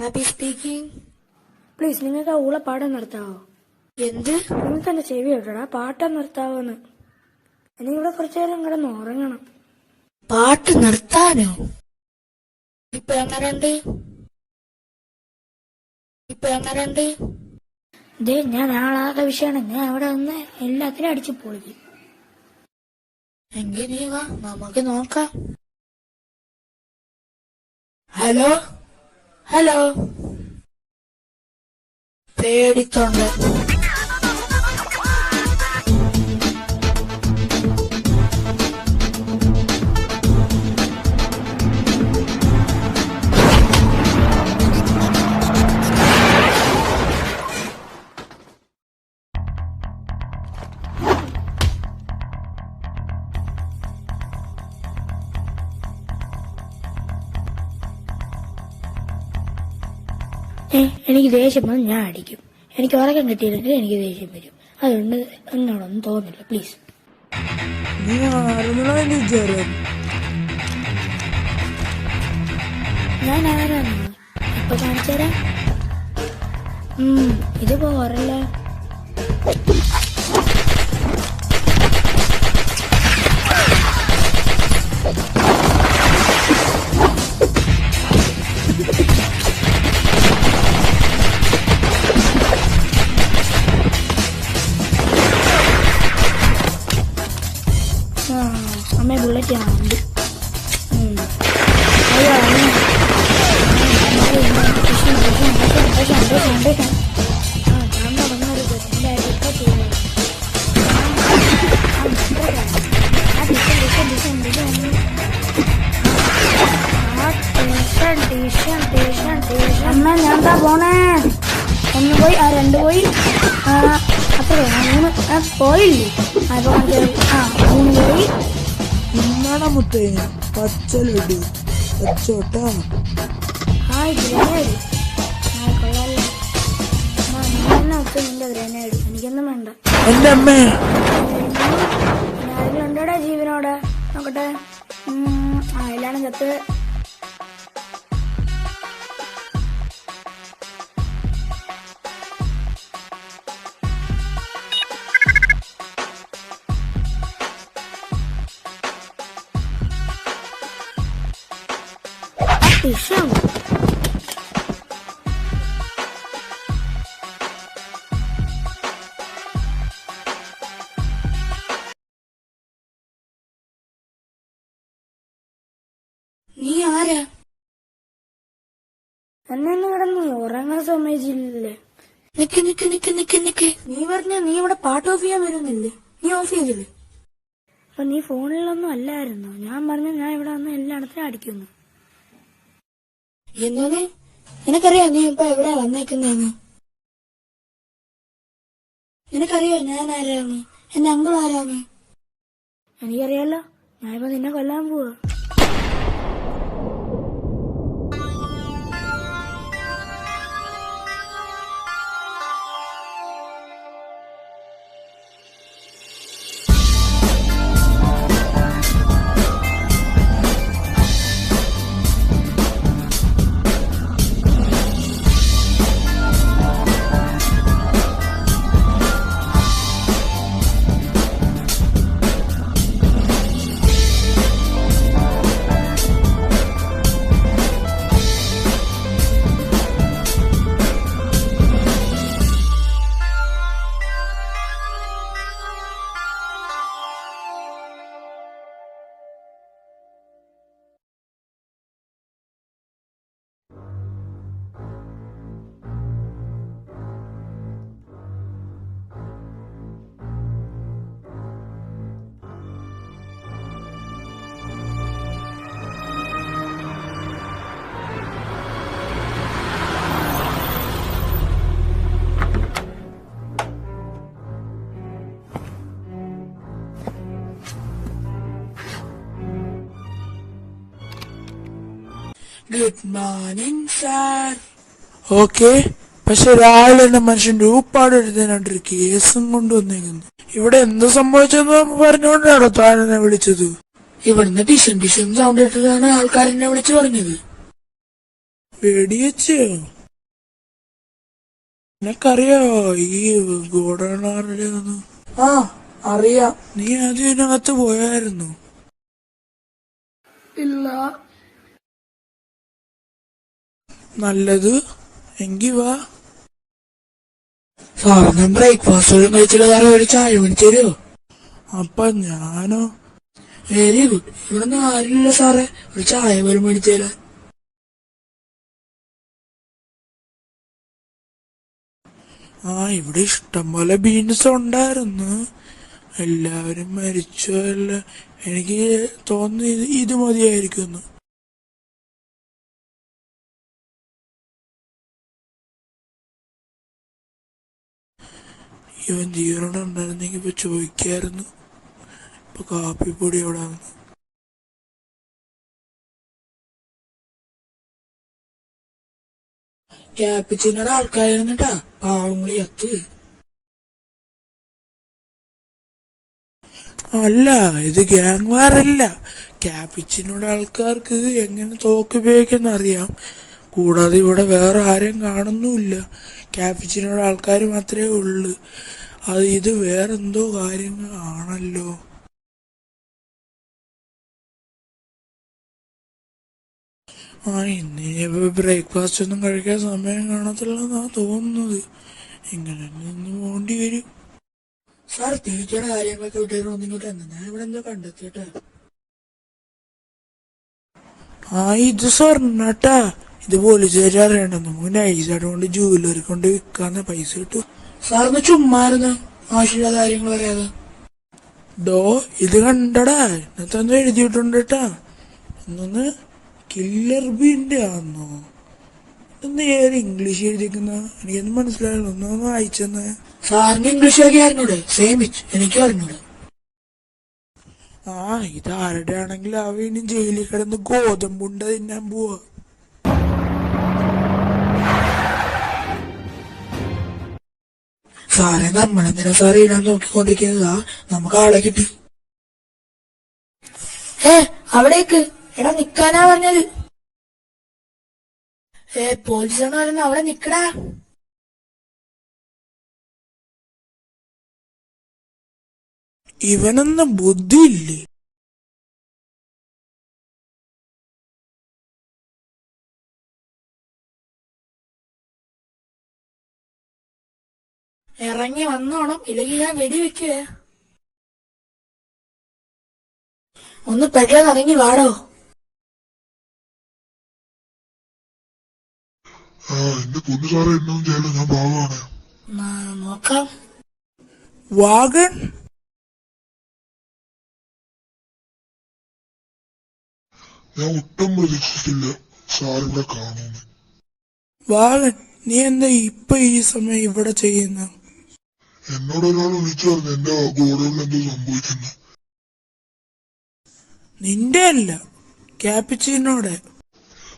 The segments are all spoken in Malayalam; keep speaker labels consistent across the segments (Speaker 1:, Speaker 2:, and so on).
Speaker 1: Happy speaking.
Speaker 2: പ്ലീസ് നിങ്ങൾക്ക് ആ ഊള പാടാൻ നിർത്താവോ?
Speaker 1: എന്ത്?
Speaker 2: നിങ്ങൾക്ക് എന്റെ ചെവി കേട്ടോടാ, പാട്ടാൻ നിർത്താവോന്ന്. എനിക്കിവിടെ കുറച്ചു നേരം കിടന്ന് ഉറങ്ങണം.
Speaker 1: പാട്ട് നിർത്താനോ? ഇപ്പൊ എങ്ങനെയുണ്ട്?
Speaker 2: ഞാൻ ആളാകെ വിഷയമാണ്. ഞാൻ അവിടെ നിന്ന് എല്ലാത്തിനും അടിച്ചു പൊളിക്കും.
Speaker 1: എങ്കിൽ നീ വാ, നമുക്ക് നോക്കാം. ഹലോ ഹലോ, പേടിത്തൊണ്ട്.
Speaker 2: എനിക്ക് ദേഷ്യം വന്ന് ഞാൻ അടിക്കും. എനിക്ക് ഉറക്കം കിട്ടിയില്ലെങ്കിൽ എനിക്ക് ദേഷ്യം വരും. അതുകൊണ്ട് എന്നോടൊന്നും തോന്നില്ല പ്ലീസ്. ഞാൻ ആരാണ് ഇപ്പൊ കാണിച്ചുതരാം. ഇത് പോരല്ലേ. അമ്മ ബുള്ളറ്റ് ഉണ്ട്. അമ്മ ഞാൻ എന്താ പോണേ? ഒന്ന് പോയി, ആ രണ്ട് പോയി, അത്ര മൂന്ന് പോയില്ലേ? മൂന്ന് പോയി.
Speaker 3: മുത്തേ പച്ചലടി പച്ചോട്ടാ.
Speaker 2: നിന്റെ ഗ്രനേഡ് എനിക്കൊന്നും വേണ്ട.
Speaker 3: എന്റെ അമ്മേ,
Speaker 2: ആരെങ്കിലും ഉണ്ടോടാ ജീവനോടെ? നോക്കട്ടെ. എല്ലാരും ചത്ത്. വിഷം
Speaker 1: നീ ആരാ?
Speaker 2: എന്നെ കിടന്നു ഉറങ്ങാൻ സമ്മതിച്ചില്ലേ?
Speaker 1: നിക്ക് നിക്ക് നിക്ക് നിക്ക് നിക്ക്.
Speaker 2: നീ പറഞ്ഞ നീ ഇവിടെ പാട്ട് ഓഫ് ചെയ്യാൻ വരുന്നില്ലേ? നീ ഓഫ് ചെയ്തില്ലേ? അപ്പൊ നീ ഫോണിലൊന്നും അല്ലായിരുന്നു. ഞാൻ പറഞ്ഞ ഞാൻ ഇവിടെ വന്ന് എല്ലായിടത്തിനും അടിക്കുന്നു.
Speaker 1: എന്നത്? നിനക്കറിയോ നീ ഇപ്പൊ എവിടെ വന്നേക്കുന്നേന്ന്? നിനക്കറിയോ ഞാൻ ആരാന്ന്? എന്റെ അങ്കിൾ ആരാന്ന്?
Speaker 2: എനിക്കറിയാലോ. ഞാനിപ്പോ നിന്നെ കൊല്ലാൻ പോവാ.
Speaker 3: Good morning sir. ഓക്കെ, പക്ഷെ രാവിലെ തന്നെ മനുഷ്യന്റെ ഊപ്പാട് എഴുതാനായിട്ടൊരു കേസും കൊണ്ടുവന്നേക്കുന്നു. ഇവിടെ എന്ത് സംഭവിച്ചെന്ന് പറഞ്ഞുകൊണ്ടാണോ താനെന്നെ വിളിച്ചത്?
Speaker 1: ഇവിടുന്ന് ഡിഷൻ ഡിഷൻ സൗണ്ട് ഇട്ടിട്ടാണ് ആൾക്കാരെന്നെ വിളിച്ചു പറഞ്ഞത്.
Speaker 3: വെടിവെച്ച്? നിനക്കറിയോ ഈ ഗോഡനാരുടെ ഒന്ന്? ആ അറിയാം. നീ ആദ്യം ഇതിനകത്ത് പോയായിരുന്നു?
Speaker 2: ഇല്ല.
Speaker 3: നല്ലത്, എങ്കി വാ. സാറിന് ബ്രേക്ക്ഫാസ്റ്റ് ഒന്നും കഴിച്ചില്ല. സാറ് ഒരു ചായ മേടിച്ചു തരുമോ? അപ്പൊ ഞാനോ? Very good. ഇവിടെ നിന്ന് ആരില്ല സാറേ, ഒരു ചായ പോലും മേടിച്ചു തരാൻ. ആ ഇവിടെ ഇഷ്ടം പോലെ ബീൻസ് ഉണ്ടായിരുന്നു. എല്ലാവരും മരിച്ചോ അല്ല, എനിക്ക് തോന്നുന്നു ഇത് മതിയായിരിക്കുന്നു. ഇവൻ ജീവനോടെ ഉണ്ടായിരുന്നെങ്കിൽ ഇപ്പൊ ചോദിക്കായിരുന്നു. ഇപ്പൊ കാപ്പിപ്പൊടി എവിടാന്ന്. ക്യാപ്പിച്ചിനോട് ആൾക്കാരായിരുന്നിട്ടാ പാവങ്ങളി അത്ത്. അല്ല, ഇത് ഗ്യാങ് വാറല്ല. ക്യാപ്പിച്ചിനോട് ആൾക്കാർക്ക് എങ്ങനെ തോക്ക് ഉപയോഗിക്കുന്ന അറിയാം. കൂടാതെ ഇവിടെ വേറെ ആരെയും കാണുന്നുമില്ല. ക്യാപ്പിച്ചിനോട് ആൾക്കാർ മാത്രമേ ഉള്ളൂ. ഇത് വേറെന്തോ കാര്യങ്ങൾ ആണല്ലോ. ഇന്നിപ്പോ ബ്രേക്ക്ഫാസ്റ്റ് ഒന്നും കഴിക്കാൻ സമയം കാണത്തില്ലെന്നാ തോന്നുന്നത്. ഇങ്ങനെ നിന്ന് പോണ്ടി വരും. സാർ തീറ്റയുടെ കാര്യങ്ങളൊക്കെ വിട്ടേക്ക് ഒന്നിങ്ങോട്ട് തന്നെ. ഞാൻ ഇവിടെ എന്തോ കണ്ടെത്തിട്ടാ. ഇത് സ്വർണ്ണട്ടാ. ഇത് പോലീസുകാർ അറിയണ്ട. നമുക്ക് നൈസായിട്ട് കൊണ്ട് ജൂവലറി കൊണ്ട് വിൽക്കാന്ന പൈസ കിട്ടും. സാറിന് ചുമ്മാരുന്ന ആവശ്യമില്ല കാര്യങ്ങൾ പറയാതെ. ഇത് കണ്ടടാ, ഇന്നത്തെ എന്തോ എഴുതിയിട്ടുണ്ട് കേട്ടാ. ഇന്നൊന്ന് കില്ലർ ബീന്റെ ആന്നോ? ഇന്ന് ഏത് ഇംഗ്ലീഷ് എഴുതിക്കുന്ന എനിക്കൊന്നും മനസ്സിലായല്ലോ. ഒന്നൊന്ന് വായിച്ചെന്ന്. സാറിന് ഇംഗ്ലീഷ് ഒക്കെ അറിഞ്ഞൂടെ? സേമിച്ച് എനിക്കും അറിഞ്ഞൂടെ. ഇതാരുടെ ആണെങ്കിലും അവ ഇനി ജയിലിൽ കിടന്ന് ഗോതമ്പുണ്ട തിന്നാൻ പോവാ. സാറെ നമ്മളെന്തിനാ സാറേ ഇടാൻ നോക്കിക്കൊണ്ടിരിക്കുന്നതാ? നമുക്ക് ആളെ കിട്ടി.
Speaker 2: അവിടേക്ക് എടാ നിക്കാനാ പറഞ്ഞത്. പോലീസാണ് പറയുന്നത്, അവിടെ നിക്കടാ.
Speaker 3: ഇവനൊന്നും ബുദ്ധിയില്ലേ?
Speaker 2: ഇറങ്ങി വന്നോണം, ഇല്ലെങ്കിൽ ഞാൻ വെടിവെക്കുവേ. ഒന്ന് പെട്ടെന്ന് ഇറങ്ങി വാടോ.
Speaker 4: എന്റെ പൊന്നു സാറേ, എന്നൊന്നും ചെയ്യല, ഞാൻ ഭാഗമാണ്.
Speaker 2: നോക്കാം.
Speaker 3: വാഗൺ
Speaker 4: ഞാൻ ഒട്ടും പ്രതീക്ഷിച്ചില്ല സാർ ഇവിടെ കാണുന്നു.
Speaker 3: വാഗൺ, നീ എന്താ ഇപ്പൊ ഈ സമയം ഇവിടെ ചെയ്യുന്ന?
Speaker 4: എന്നോട് ഒരാൾ വിളിച്ചു പറഞ്ഞു എന്റെ ഗോഡൌണിൽ എന്തോ സംഭവിക്കുന്നു.
Speaker 3: നിന്റെ അല്ല, ക്യാപ്പിച്ചിനോടെ.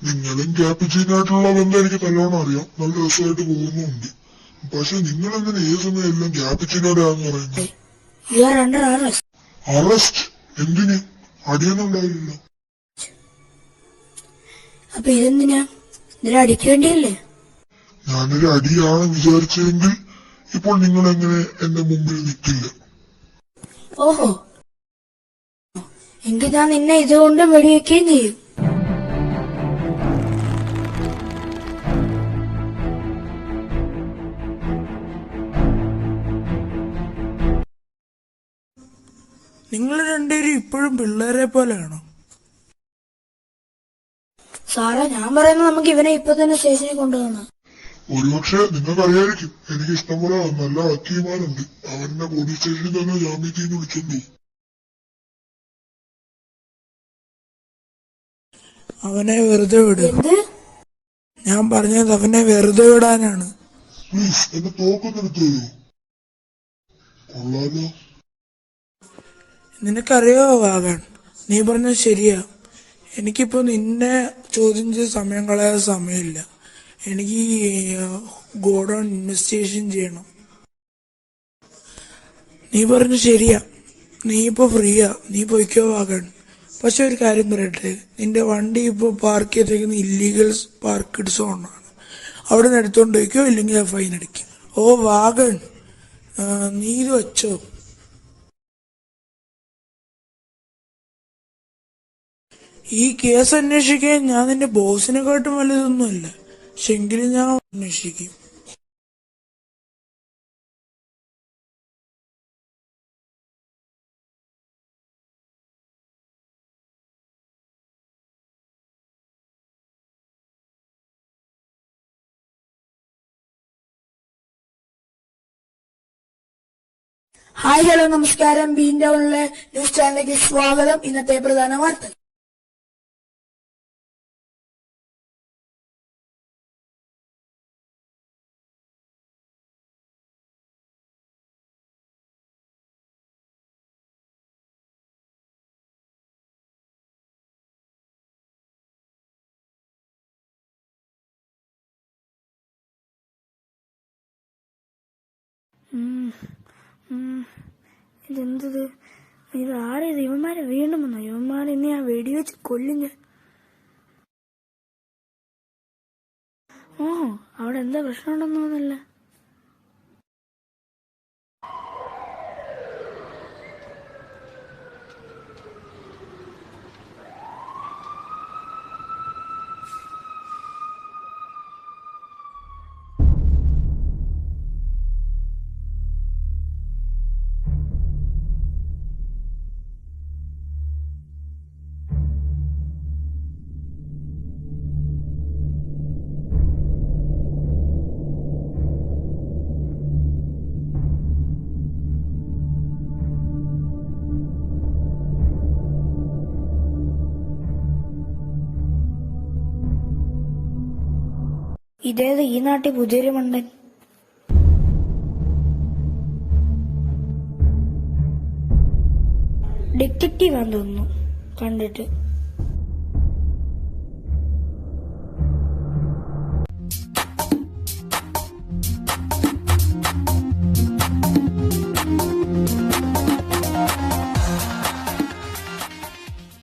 Speaker 4: നിങ്ങളും ക്യാപ്പിച്ചീനായിട്ടുള്ള ബന്ധം എനിക്ക് നല്ലോണം അറിയാം. നല്ല രസമായിട്ട് പോകുന്നുണ്ട്. പക്ഷെ നിങ്ങൾ എന്തിനാ ഏത് സമയം എല്ലാം ക്യാപ്പിച്ചീനോടെയാന്ന് പറയുന്നത്? അറസ്റ്റ്? എന്തിന്? അടിയൊന്നും ഉണ്ടാവില്ല.
Speaker 2: അപ്പൊ ഇതെന്തിനാ? ഇതിലടിക്കേണ്ടിയല്ലേ?
Speaker 4: ഞാനൊരു അടിയാണ് വിചാരിച്ചതെങ്കിൽ ഇപ്പോൾ നിങ്ങൾ എങ്ങനെ എന്റെ മുമ്പിൽ നിൽക്കില്ല.
Speaker 2: ഓഹോ, എങ്കിൽ ഞാൻ നിന്നെ ഇതുകൊണ്ട് വെടിവെക്കുകയും ചെയ്യും.
Speaker 3: നിങ്ങൾ രണ്ടുപേരും ഇപ്പോഴും പിള്ളേരെ പോലെയാണോ?
Speaker 2: സാറേ, ഞാൻ പറയുന്നത് നമുക്ക് ഇവനെ ഇപ്പൊ തന്നെ സ്റ്റേഷനിൽ കൊണ്ടുപോകണം.
Speaker 4: ഒരുപക്ഷെ നിങ്ങൾക്കറിയായിരിക്കും, എനിക്ക് ഇഷ്ടംപോലെ നല്ല വക്കീൽമാരുണ്ട്. അവനെ പോലീസ് സ്റ്റേഷനിൽ തന്നെ ജാമ്യത്തിൽ നിന്ന് വിളിച്ചോണ്ടു.
Speaker 3: അവനെ വെറുതെ വിട്. ഞാൻ പറഞ്ഞത് അവനെ വെറുതെ വിടാനാണ്.
Speaker 4: പ്ലീസ് എന്നെ തോക്കൊന്നെടുത്തു തരൂ. കൊള്ളാലോ.
Speaker 3: നിനക്കറിയോ വാഗൺ, നീ പറഞ്ഞത് ശരിയാ. എനിക്കിപ്പോ നിന്നെ ചോദ്യം ചെയ്ത് സമയം കളയാൻ സമയമില്ല. എനിക്ക് ഗോഡൌൺ ഇൻവെസ്റ്റിഗേഷൻ ചെയ്യണം. നീ പറഞ്ഞു ശരിയാ. നീ ഇപ്പൊ ഫ്രീയാ. നീ പൊയ്ക്കോ വാഗൺ. പക്ഷെ ഒരു കാര്യം പറയട്ടെ, നിന്റെ വണ്ടി ഇപ്പോൾ പാർക്ക് ചെയ്തേക്കുന്ന ഇല്ലീഗൽ പാർക്കിഡ് സോണാണ്. അവിടെ നിന്ന് എടുത്തോണ്ട് വയ്ക്കോ, ഇല്ലെങ്കിൽ ഫൈൻ അടിക്കും. ഓ വാഗൺ, നീ ഇത് വെച്ചോ. ഈ കേസ് അന്വേഷിക്കാൻ ഞാൻ നിന്റെ ബോസിനെക്കാട്ടും വലുതൊന്നുമല്ല, പക്ഷെ എങ്കിലും ഞാൻ അന്വേഷിക്കും.
Speaker 1: ഹായ് ഹലോ നമസ്കാരം. ബീൻ ടൗണിലെ ന്യൂസ് ചാനലിലേക്ക് സ്വാഗതം. ഇന്നത്തെ പ്രധാന വാർത്തകൾ.
Speaker 2: ഇതെന്തത്? ഇത് ആരേത്? ഇവന്മാരെ വീണ്ടും വന്നോ? ഇവന്മാരെ ഇനി ആ വെടിവെച്ച് കൊല്ലും ഞാൻ. ഓഹോ, അവിടെ എന്താ പ്രശ്നം ഉണ്ടെന്ന് തോന്നുന്നില്ല. ഇതേത് ഈ നാട്ടിൽ പുതിയൊരു മണ്ടൻ? ഡിറ്റക്റ്റീവ് ആണെന്ന് തോന്നുന്നു കണ്ടിട്ട്.